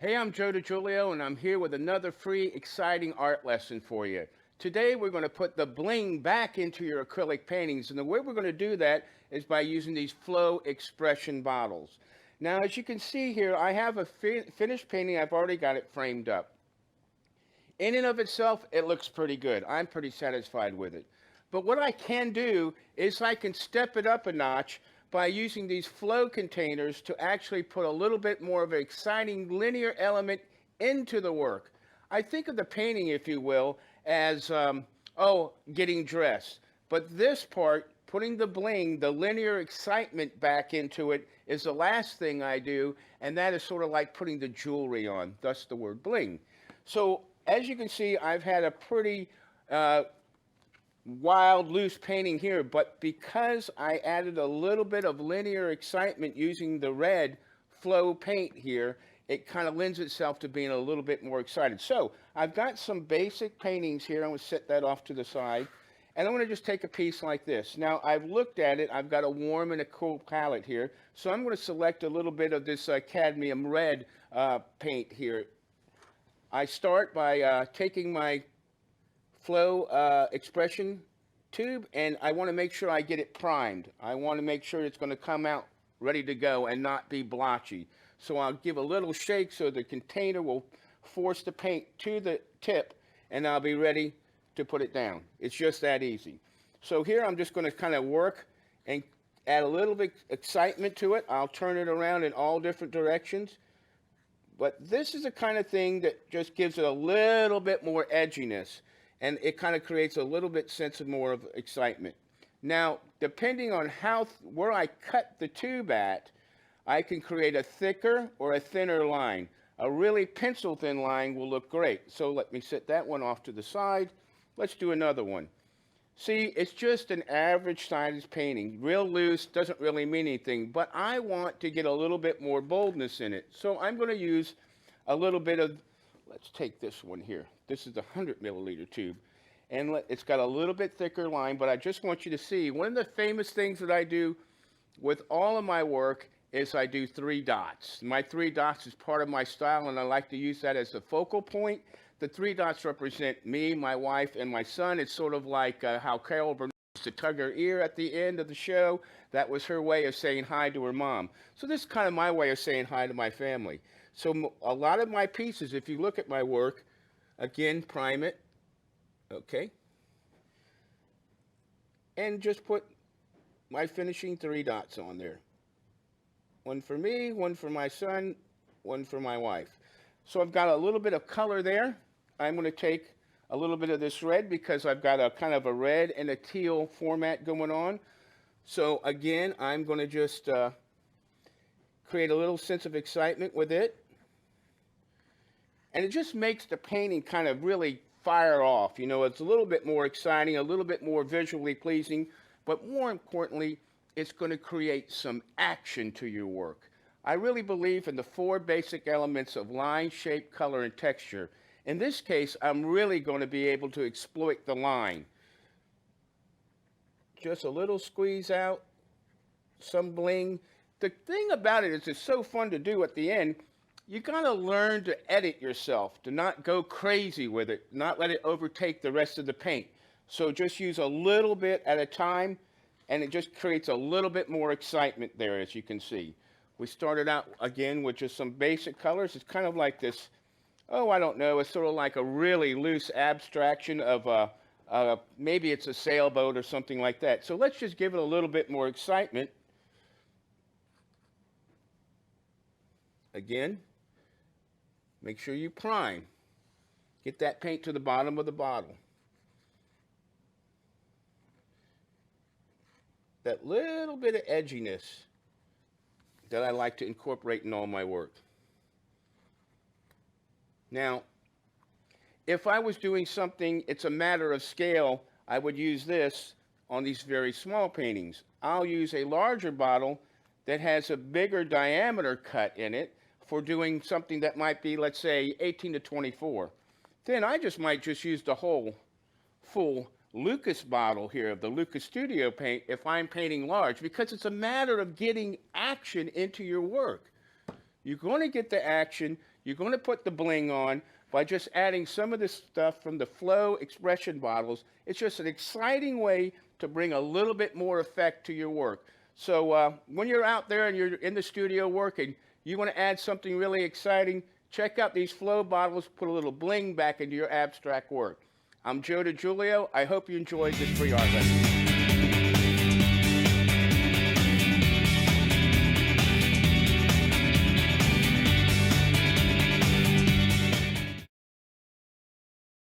Hey, I'm Joe DiGiulio, and I'm here with another free, exciting art lesson for you. Today, we're going to put the bling back into your acrylic paintings, and the way we're going to do that is by using these flow expression bottles. Now, as you can see here, I have a finished painting. I've already got it framed up. In and of itself, it looks pretty good. I'm pretty satisfied with it. But what I can do is I can step it up a notch by using these flow containers to actually put a little bit more of an exciting linear element into the work. I think of the painting, if you will, as, getting dressed. But this part, putting the bling, the linear excitement back into it, is the last thing I do, and that is sort of like putting the jewelry on, thus the word bling. So as you can see, I've had a pretty wild, loose painting here, but because I added a little bit of linear excitement using the red flow paint here, it kind of lends itself to being a little bit more excited. So I've got some basic paintings here. I'm going to set that off to the side. And I'm going to just take a piece like this. Now, I've looked at it. I've got a warm and a cool palette here. So I'm going to select a little bit of this cadmium red paint here. I start by taking my flow expression tube, and I want to make sure I get it primed. I want to make sure it's going to come out ready to go and not be blotchy. So I'll give a little shake so the container will force the paint to the tip, and I'll be ready to put it down. It's just that easy. So here I'm just going to kind of work and add a little bit excitement to it. I'll turn it around in all different directions. But this is the kind of thing that just gives it a little bit more edginess, and it kind of creates a little bit sense of more of excitement. Now, depending on where I cut the tube at, I can create a thicker or a thinner line. A really pencil thin line will look great. So let me set that one off to the side. Let's do another one. See, it's just an average size painting. Real loose, doesn't really mean anything, but I want to get a little bit more boldness in it. So I'm going to use a little bit of, let's take this one here. This is the 100 milliliter tube. And it's got a little bit thicker line, but I just want you to see, one of the famous things that I do with all of my work is I do 3 dots. My 3 dots is part of my style, and I like to use that as the focal point. The 3 dots represent me, my wife, and my son. It's sort of like how Carol Burnett used to tug her ear at the end of the show. That was her way of saying hi to her mom. So this is kind of my way of saying hi to my family. So a lot of my pieces, if you look at my work, again, prime it, okay? And just put my finishing 3 dots on there. One for me, one for my son, one for my wife. So I've got a little bit of color there. I'm going to take a little bit of this red because I've got a kind of a red and a teal format going on. So again, I'm going to just create a little sense of excitement with it. And it just makes the painting kind of really fire off. You know, it's a little bit more exciting, a little bit more visually pleasing, but more importantly, it's going to create some action to your work. I really believe in the 4 basic elements of line, shape, color, and texture. In this case, I'm really going to be able to exploit the line. Just a little squeeze out, some bling. The thing about it is it's so fun to do at the end. You got to learn to edit yourself, to not go crazy with it, not let it overtake the rest of the paint. So just use a little bit at a time, and it just creates a little bit more excitement there, as you can see. We started out, again, with just some basic colors. It's kind of like this, I don't know, it's sort of like a really loose abstraction of maybe it's a sailboat or something like that. So let's just give it a little bit more excitement. Again, make sure you prime. Get that paint to the bottom of the bottle. That little bit of edginess that I like to incorporate in all my work. Now, if I was doing something, it's a matter of scale, I would use this on these very small paintings. I'll use a larger bottle that has a bigger diameter cut in it for doing something that might be, let's say, 18 to 24. Then I might just use the whole full Lucas bottle here of the Lucas Studio paint if I'm painting large, because it's a matter of getting action into your work. You're going to get the action. you're going to put the bling on by just adding some of this stuff from the Flow expression bottles. It's just an exciting way to bring a little bit more effect to your work. So when you're out there and you're in the studio working, you want to add something really exciting, check out these Flow bottles, put a little bling back into your abstract work. I'm Joe DiGiulio. I hope you enjoyed this free art lesson.